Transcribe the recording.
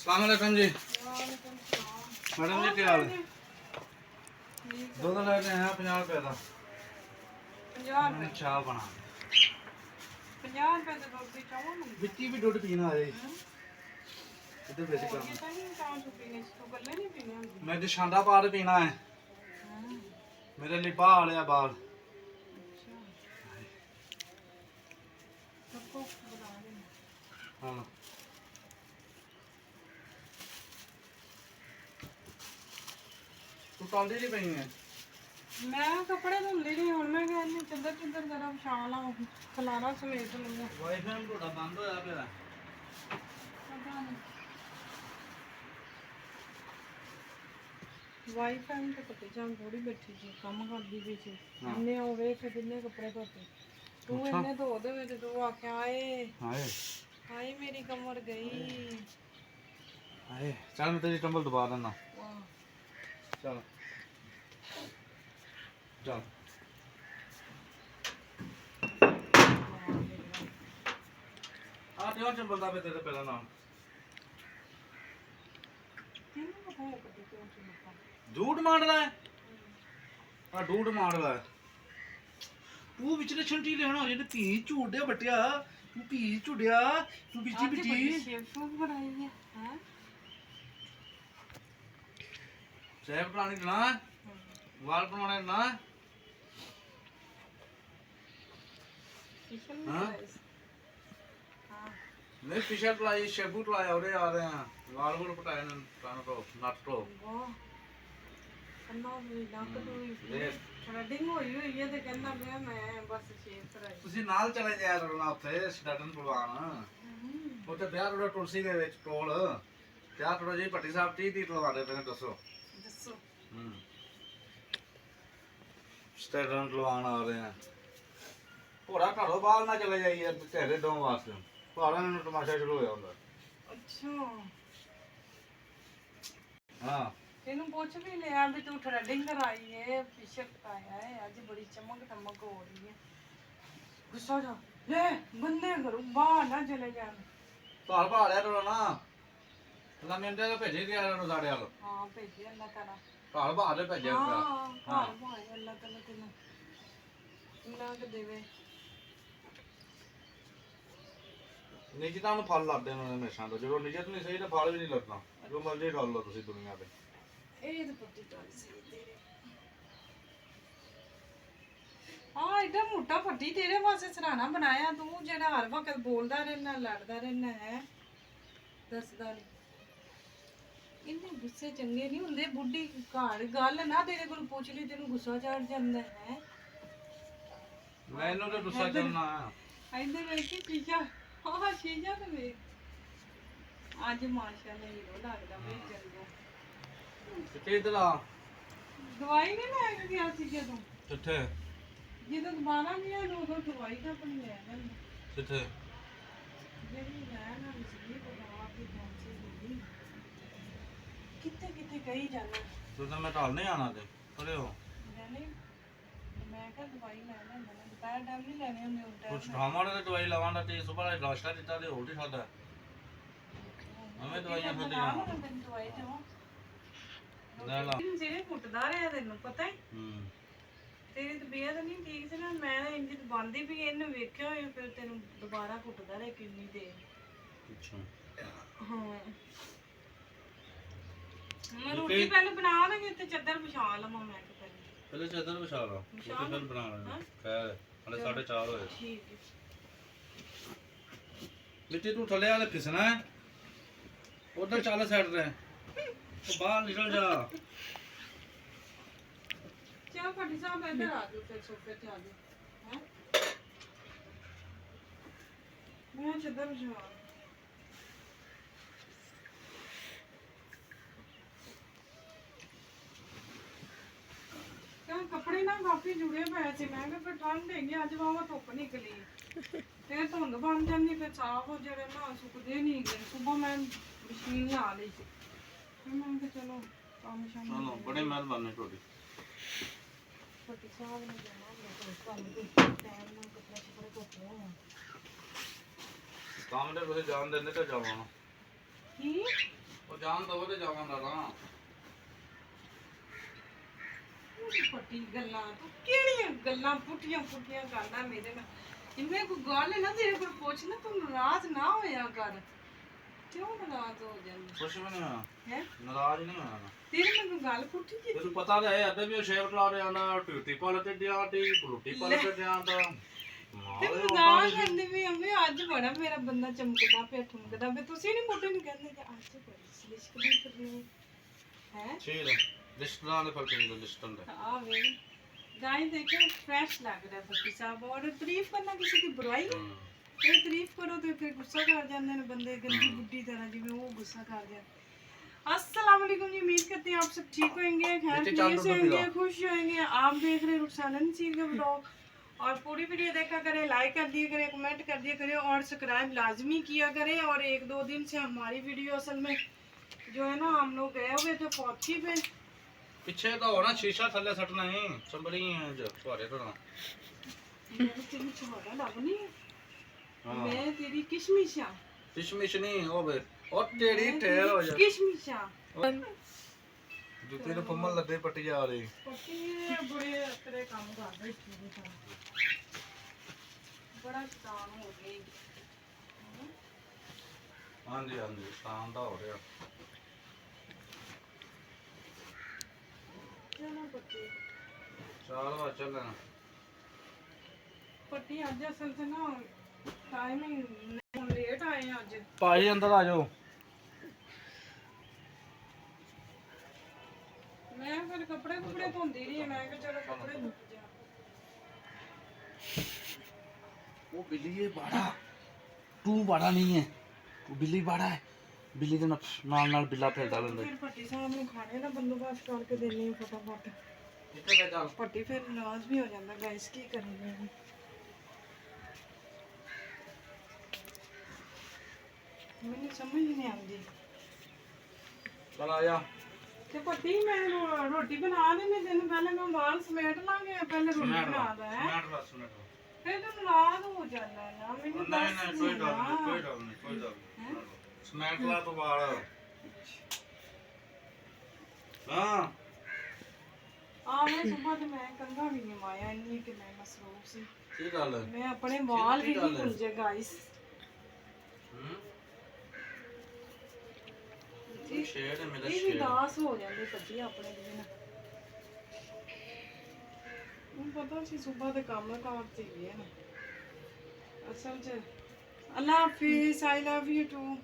अस्सलामुअलैकुम जी। मैडम जी क्या हाल है? दूध लेते हैं 50 रुपए का। 50 रुपए चाह बना 50 रुपए ਦੇ ਦੁੱਧ ਦੀ ਚਾਹ ਮੰਗੀ बिट्टी भी दुध पीना है इधर बेच ਇਹ कर ਤਾਂ ਨਹੀਂ ਚਾਹ ਤੂੰ ਪੀਣੀ ਸੀ ਤੂੰ ਗੱਲੇ ਨਹੀਂ ਪੀਣੀ ਹੁੰਦੀ मैं तो शांदा पार पीना है मेरे लिए बाल है बाल ਅੱਛਾ ਸਭ ਬਣਾ ਦੇ हाँ तू टाली नहीं पई है ਮੈਂ ਕੱਪੜੇ ਧੁੰਦੀ ਨਹੀਂ ਹੁਣ ਮੈਂ ਕਹਿੰਦੀ ਚੱਦਰ ਚੱਦਰ ਜਰਾ ਵਿਛਾ ਲਾ ਖਲਾਰਾ ਸਮੇਤ ਲੂੰਗਾ वाईफाई थोड़ा बंद होया पिया ਪਤਾ ਨਹੀਂ ਵਾਈਫਾਈ ਤੇ ਪੱਤੇ ਜਾਂ ਥੋੜੀ ਬੈਠੀ ਸੀ ਕੰਮ ਕਰਦੀ ਪਈ ਸੀ ਇੰਨੇ ਹੋ ਵੇਖ ਕਿੰਨੇ ਕੱਪੜੇ ਧੋਤੇ ਤੂੰ ਇੰਨੇ ਧੋ ਦੇਵੇ ਤੇ ਤੂੰ ਆਖਿਆ ਆਏ हाय ਹਾਏ ਮੇਰੀ ਕਮਰ ਗਈ हाय चल मैं तेरी टंबल दबा देना ਵਾਹ चल चल आ तेरा टंबल दा पे तेरे पहला नाम ਕਿਹਨੂੰ ਪਤਾ ਹੈ ਕਦੇ ਕਿਉਂ ਚੁੱਪਾ झूठ मार रहा है आ झूठ मार रहा है तू विचले छंटी लेना जे धी झूठ दे बटिया तू धी झुड़िया तू बिची बिची शेफ बनाई है हैं सैफ बनानी ना वाल बनाने ना किशन हाँ? हाँ नहीं पिछले टलाई शेबू टलाया उरे आ रहे हैं वाल वूल पटाए कान को नट को वो अन्ना भी नक तो देख। थ्रेडिंग हुई है ते कहंदा मैं बस शेफ कराई ਤੁਸੀਂ ਨਾਲ ਚਲੇ ਜਾਇਆ ਕਰੋ ਨਾ ਉੱਥੇ ਸਟਾਰਟਨ ਪਲਵਾਨ ਉੱਥੇ ਵਿਆਹ ਥੋੜਾ ਤੁਲਸੀ ਦੇ ਵਿੱਚ ਟੋਲ ਵਿਆਹ ਥੋੜਾ ਜੀ ਭੱਟੀ ਸਾਹਿਬ 30 ਲਵਾਦੇ ਪਏ ਨੇ ਦੱਸੋ दसो ਸਟਾਰਟਨ ਪਲਵਾਨ ਆ ਰਹੇ ਆ ਭੋਰਾ ਘਰੋਂ ਬਾਹਰ ਨਾ ਚਲੇ ਜਾਈਏ ਤੇਰੇ ਦੋ ਵਾਸਤੇ ਭਾਰਾਂ ਨੂੰ ਤਮਾਸ਼ਾ ਸ਼ੁਰੂ ਹੋਇਆ ਹੁੰਦਾ अच्छा ਹਾਂ तेनू पूछ भी लिया भी तू थ्रेडिंग कराई है फिशर आया है आज बड़ी चमक धमक हो रही है गुस्सा जा ले बंदे करो बाहर ना चले जाए ਭਾਲ ਭਾਲਿਆ ਕਰੋ ਨਾ ਲਾ ਮਿੰਟੇ ਦਾ ਭੇਜੇ ਦਿਆ ਕਰੋ ਸਾਡੇ ਵੱਲ हाँ भेजे अल्लाह ताला ਭਾਲ ਭਾਲ ਦੇ ਭੇਜਿਆ ਕਰੋ हाँ घर भाई अल्लाह ताला तेनू इन्ना के देवे ਨਿਜਤਾ ਨੂੰ ਫਲ ਲੱਗਦੇ ਨੇ ਹਮੇਸ਼ਾ ਤੋਂ ਜਦੋਂ ਨਿਜਤ ਨਹੀਂ ਸਹੀ ਤਾਂ ਫਲ ਵੀ ਨਹੀਂ ਲੱਗਦਾ ਜੋ ਮਰਜ਼ੀ ਕਰ ਲਓ ਤੁਸੀਂ ਦੁਨੀਆ ਤੇ ਇਹ ਤਾਂ ਪੱਟੀ ਟਾਲ ਸੀ ਤੇਰੇ ਹਾਂ ਇਹਦਾ ਮੋਟਾ ਪੱਟੀ ਤੇਰੇ ਵਾਸਤੇ ਸਰਾਣਾ ਬਣਾਇਆ ਤੂੰ ਜਿਹੜਾ ਹਰ ਵਕਤ ਬੋਲਦਾ ਰਹਿਣਾ ਲੜਦਾ ਰਹਿਣਾ ਹੈ ਦੱਸਦਾ ਨਹੀਂ ਇੰਨੇ ਗੁੱਸੇ ਚੰਗੇ ਨਹੀਂ ਹੁੰਦੇ ਬੁੱਢੀ ਘਰ ਗੱਲ ਨਾ ਤੇਰੇ ਕੋਲ ਪੁੱਛ ਲਈ ਤੈਨੂੰ ਗੁੱਸਾ ਚੜ ਜਾਂਦਾ ਹੈ ਮੈਨੂੰ ਤਾਂ ਗੁੱਸਾ ਚੜਨਾ ਇੰਦੇ ਵਿੱਚ ਸ਼ੀਸ਼ਾ ਹਾਂ ਸ਼ੀਸ਼ਾ ਤੇ ਵੇਖ ਅੱਜ ਮਾਸ਼ਾਅੱਲਾ ਹੀਰੋ ਲੱਗਦਾ ਵੇ ਚੰਗਾ ਕਿੱਥੇ ਇਧਰ ਆ ਦਵਾਈ ਨਹੀਂ ਲੈ ਕੇ ਗਿਆ ਸੀ ਜਦੋਂ ਕਿੱਥੇ ਜਦੋਂ ਦੁਬਾਰਾ ਗਿਆ ਉਦੋਂ ਦਵਾਈ ਤਾਂ ਆਪਣੀ ਲੈ ਲੈਂਦਾ ਕਿੱਥੇ ਜਿਹੜੀ ਲੈਣ ਵਾਲੀ ਸੀ ਪਤਾ ਵੀ ਪਹੁੰਚੀ ਨਹੀਂ ਕਿੱਥੇ ਕਿੱਥੇ ਕਹੀ ਜਾਣਾ ਤੂੰ ਤਾਂ ਮੈਂ ਢਾਲ ਨਹੀਂ ਆਣਾ ਤੇ ਪਰੇ ਹੋ ਨਹੀਂ ਮੈਂ ਕਿਹਾ ਦਵਾਈ ਲੈ ਲੈਂਦਾ ਮੈਂ ਦੁਪਹਿਰ ਟਾਈਮ ਨਹੀਂ ਲੈਣੀ ਹੁੰਦੀ ਉਸ ਕੁਛ ਟਾਈਮ ਖਾਵਾਂਗੇ ਤੇ ਦਵਾਈ ਲਵਾਂਗਾ ਤੇ ਸੁਬਾਹ ਦਾ ਨਾਸ਼ਤਾ ਦਿੱਤਾ ਤੇ ਹੋਰ ਨਹੀਂ ਖਾਦਾ ਦਵਾਈਆਂ ਖਾਦੀਆਂ ਤੈਨੂੰ ਦਵਾਈ ਦੇਵਾਂ ਲੈ ਲਾ ਜਿਹੜੇ ਕੁੱਟਦਾ ਰਿਹਾ ਤੈਨੂੰ ਪਤਾ ਹੈ ਹੂੰ ਤੇਰੀ ਤਬੀਅਤ ਨਹੀਂ ਠੀਕ ਸੀ ਨਾ ਮੈਂ ਇੰਜ ਬੰਦੀ ਵੀ ਇਹਨੂੰ ਵੇਖਿਆ ਹੋਇਆ ਫਿਰ ਤੈਨੂੰ ਦੁਬਾਰਾ ਕੁੱਟਦਾ ਰਿਹਾ ਕਿੰਨੀ ਦੇਰ ਅੱਛਾ ਹਾਂ ਮੈਂ ਰੋਟੀ ਪਹਿਲਾਂ ਬਣਾ ਲਾਂਗੀ ਤੇ ਚੱਦਰ ਵਿਛਾ ਲਵਾਂ ਮੈਂ ਕਿ ਪਹਿਲਾਂ ਪਹਿਲੇ ਚਾਦਰ ਵਿਛਾ ਲਾ ਰੋਟੀ ਫਿਰ ਬਣਾ ਲੈਣਾ ਖੈਰ ਹਲੇ 4:30 ਹੋਏ ਠੀਕ ਹੈ ਮਿੱਟੀ ਤੂੰ ਥੱਲੇ ਵਾਲੇ ਫਿਸਣਾ ਹੈ ਉਧਰ ਚੱਲ ਸਾਈਡ ਤੇ ਉਹ ਬਾਹਰ ਨਿਕਲ ਜਾ ਚਾਹ ਪੱਟੀ ਸਾਹਿਬ ਇੱਧਰ ਆ ਜਾਓ ਫਿਰ ਸੋਫੇ ਤੇ ਆ ਜਾਓ ਹਾਂ ਮੈਂ ਚੱਦਰ ਵਿਛਾ ਕੱਪੜੇ ਨਾ ਕਾਫੀ ਜੁੜੇ ਪਏ ਸੀ ਮੈਂ ਕਿਹਾ ਫਿਰ ਠੰਡ ਹੈਗੀ ਅੱਜ ਵਾਵਾ ਧੁੱਪ ਨਿਕਲੀ ਫਿਰ ਧੁੰਦ ਬਣ ਜਾਂਦੀ ਫਿਰ ਸਾਫ ਹੋ ਜਿਹੜੇ ਨਾ ਸੁੱਕਦੇ ਨਹੀਂ ਗਏ ਸਵੇਰ ਮੈਂ ਮਸ਼ੀਨ ਲਾ ਲਈ ਸੀ ਫਿਰ ਮੈਂ ਕਿਹਾ ਚਲੋ ਕੰਮ ਸ਼ਾਮ ਚਲੋ ਬੜੇ ਮਿਹਰਬਾਨੀ ਤੁਹਾਡੀ ਪੱਟੀ ਸਾਹਿਬ ਨੇ ਜਾਣਾ ਮੈਂ ਤੁਹਾਨੂੰ ਕੋਈ ਟਾਈਮ ਨਾਲ ਕੱਪੜੇ ਧੋਤੇ ਹੋਣ ਕੰਮ ਦੇ ਤੁਸੀਂ ਜਾਣ ਦਿੰਦੇ ਤਾਂ ਜਾਵਾਂ ਕੀ ਉਹ ਜਾਣ ਦੋ ਤੇ ਜਾਵਾਂਗਾ ਨਾ ਪੱਟੀ ਗੱਲਾਂ ਤੂੰ ਕਿਹੜੀਆਂ ਗੱਲਾਂ ਪੁੱਠੀਆਂ ਕਰਦਾ ਮੇਰੇ ਨਾਲ ਜਿਵੇਂ ਕੋਈ ਗੱਲ ਹੈ ਨਾ ਤੇਰੇ ਕੋਲ ਪੁੱਛ ਨਾ ਤੂੰ ਨਾਰਾਜ਼ ਨਾ ਹੋਇਆ ਕਰ ਕਿਉਂ ਨਾਰਾਜ਼ ਹੋ ਜਾਂਦੀ ਕੁਛ ਵੀ ਨਹੀਂ ਹੋਣਾ ਹੈ ਨਾਰਾਜ਼ ਨਹੀਂ ਹੋਣਾ ਮੈਂ। ਤੇਰੀ ਮੈਨੂੰ ਗੱਲ ਪੁੱਠੀ ਕੀਤੀ ਤੈਨੂੰ ਪਤਾ ਤਾਂ ਹੈ ਅੱਧੇ ਵੀ ਉਹ ਸ਼ੇਵ ਲਾ ਰਿਹਾ ਨਾ ਟਿਊਟੀ ਪਾਲ ਤੇ ਡਿਆ ਟੀ ਰੋਟੀ ਪਾਲ ਤੇ ਡਿਆ ਤਾਂ ਤੇ ਮਜ਼ਾਕ ਕਰਦੇ ਵੀ ਅੰਮੀ ਅੱਜ ਬੜਾ ਮੇਰਾ ਬੰਦਾ ਚਮਕਦਾ ਪਿਆ ਠੁਮਕਦਾ ਪਿਆ ਤੁਸੀਂ ਨਹੀਂ ਮੋਟੇ ਨੂੰ ਕਹਿੰਦੇ ਕਿ ਅੱਜ ਬੜੀ ਸਲਿਸ਼ਕਦੀ ਕਰਨੀ ਹੈ ਠੀਕ ਹੈ ਲਿਸਟਾਂ ਦੇ ਫਰਕ ਨਹੀਂ ਲਿਸਟਾਂ ਦੇ हाँ वे गाय देखे फ्रेश लग रहा है पति साहब और तारीफ करना किसी की बुराई है ये तारीफ करो तो फिर गुस्सा कर जाते हैं बंदे गंदी बुड्ढी तरह जिवें वो गुस्सा कर जाते अस्सलाम वालेकुम जी उम्मीद करते हैं आप सब ठीक होंगे खैर खैरियत से होंगे खुश होंगे आप देख रहे हैं रुखसाना नसीर का ब्लॉग और पूरी वीडियो देखा करें लाइक कर दिया करें कमेंट कर दिया करें और सब्सक्राइब लाजमी किया करें और 1-2 दिन से हमारी वीडियो असल में जो है ना हम लोग गए हुए थे फौजी पे ਪਿੱਛੇ ਤਾਂ ਹੋਣਾ ਸ਼ੀਸ਼ਾ ਥੱਲੇ ਸੱਟਣਾ ਹੀ ਚੰਬੜੀ ਸਵਾਰੇ ਤੋਂ मैं तेरी छोड़ा लगनी मैं तेरी किशमिशा ਕਿਸ਼ਮਿਸ਼ ਨਹੀਂ ਹੋਵੇ ਉਹ ਤੇਰੀ ਠਹਿਰ ਹੋ ਜਾ किशमिशा ਜੁੱਤੀ ਨੂੰ ਫੰਮਲ ਲੱਦੇ ਪੱਟੀ ਜਾ ਰਹੀ पति बड़े तेरे काम कर रहे थे बड़ा शैतान हो गई ਹਾਂਜੀ ਹਾਂਜੀ ਸ਼ਾਮ ਦਾ ਹੋ ਰਿਹਾ चलो पति ਚਾਲ ਵਾ ਚੱਲਣਾ पति आज असल से ना टाइमिंग लेट आए हैं आज ਭਾਈ ਅੰਦਰ ਆ ਜਾਓ मैं फिर कपड़े धोंदी रही मैं कि चलो कपड़े धो जा ਉਹ ਬਿੱਲੀ ਇਹ ਬਾੜਾ ਤੂੰ ਬਾੜਾ ਨਹੀਂ ਹੈ ਤੂੰ ਬਿੱਲੀ ਬਾੜਾ ਹੈ ਬਿੱਲੀ ਦੇ ਨਾਲ ਨਾਲ ਬਿੱਲਾ ਫਿਰਦਾ ਰਹਿੰਦਾ फिर पति साहब ने खाने का बंदोबस्त करके देनी है फटाफट ਕਿੱਥੇ ਬੈ ਚੱਲ पति फिर नाराज भी हो जाता गाइस की करेंगे मैंने समझ नहीं आती ਚਲ ਆ ਜਾ ਤੇ ਪਤੀ ਮੈਂ ਰੋਟੀ ਬਣਾ ਦੇਣੀ ਤੈਨੂੰ ਪਹਿਲੇ ਮੈਂ ਬਾਲ ਸਮੇਟ ਲਾਂਗੇ ਪਹਿਲੇ ਰੋਟੀ ਬਣਾ ਦਾ ਹੈ ਮਿੰਟ ਬਸ ਮਿੰਟ ਫਿਰ ਤੂੰ ਨਾਰਾਜ਼ ਹੋ ਜਾਣਾ ਨਾ ਮੈਨੂੰ ਨਹੀਂ ਦੱਸ ਨਹੀਂ ਕੋਈ ਗੱਲ ਨਹੀਂ ਕੋਈ ਗੱਲ ਨਹੀਂ ਕੋਈ ਗੱਲ ਨਹੀਂ ਸਮੈਕ ਲਾ ਤੋਂ ਬਾਅਦ ਹਾਂ ਆਵੇਂ ਸੁਬਹ ਤੇ ਮੈਂ ਕੰਘਾ ਵੀ ਨਹੀਂ ਮਾਇਆ ਇੰਨੀ ਕਿ ਮੈਂ ਮਸਰੂਫ ਸੀ ਕੀ ਗੱਲ ਹੈ ਮੈਂ ਆਪਣੇ ਵਾਲ ਵੀ ਨਹੀਂ ਭੁੱਲਜੇ ਗਾਇਸ ਤੂੰ ਸ਼ੇਰ ਹੈ ਮੇਰਾ ਇਹ ਸ਼ੇਰ ਦਾਸ ਹੋ ਜਾਂਦੇ ਪਤੀ ਆਪਣੇ ਦੇ ਨਾਲ ਮੈਨੂੰ ਪਤਾ ਸੀ ਸੁਬਹ ਦੇ ਕੰਮ ਕਰਤੇ ਹੀ ਹੈ ਨਾ ਅਸਲ ਚ ਅੱਲਾ ਹਾਫਿਜ਼ ਆਈ ਲਵ ਯੂ ਟੂ